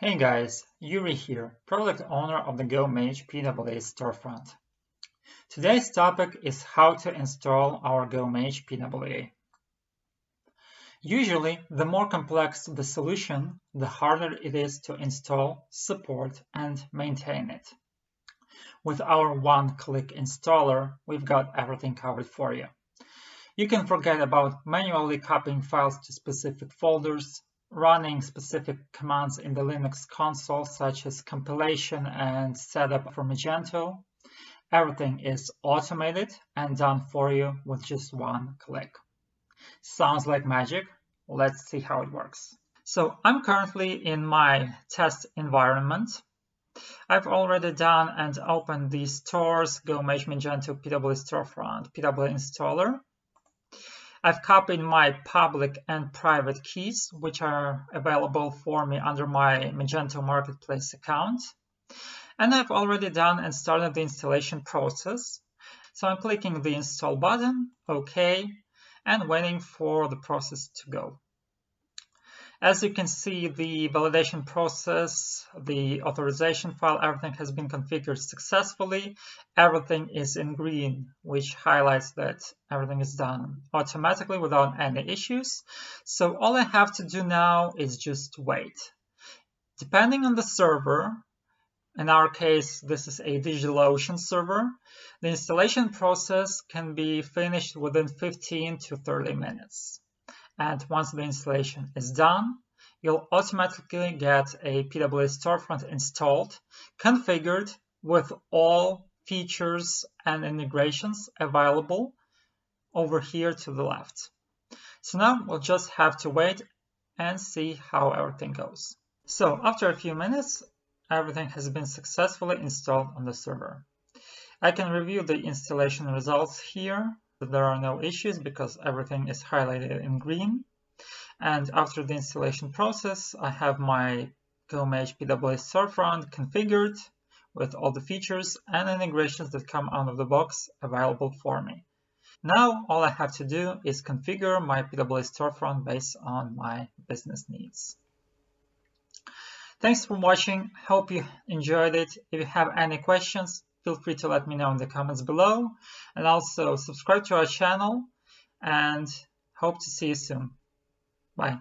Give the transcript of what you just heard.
Hey guys, Yuri here, product owner of the GoMage PWA Storefront. Today's topic is how to install our GoMage PWA. Usually, the more complex the solution, the harder it is to install, support, and maintain it. With our one-click installer, we've got everything covered for you. You can forget about manually copying files to specific folders, running specific commands in the Linux console, such as compilation and setup for Magento. Everything is automated and done for you with just one click. Sounds like magic. Let's see how it works. So I'm currently in my test environment. I've already done and opened the stores GoMage Magento PWA Storefront PWA installer. I've copied my public and private keys, which are available for me under my Magento Marketplace account. And I've already done and started the installation process. So I'm clicking the install button, OK, and waiting for the process to go. As you can see, the validation process, the authorization file, everything has been configured successfully. Everything is in green, which highlights that everything is done automatically without any issues. So all I have to do now is just wait. Depending on the server, in our case, this is a DigitalOcean server, the installation process can be finished within 15 to 30 minutes. And once the installation is done, you'll automatically get a PWA Storefront installed, configured with all features and integrations available over here to the left. So now we'll just have to wait and see how everything goes. So after a few minutes, everything has been successfully installed on the server. I can review the installation results here. There are no issues because everything is highlighted in green. And after the installation process, I have my GoMage PWA Storefront configured with all the features and integrations that come out of the box available for me. Now, all I have to do is configure my PWA Storefront based on my business needs. Thanks for watching. Hope you enjoyed it. If you have any questions, feel free to let me know in the comments below, and also subscribe to our channel, and hope to see you soon. Bye.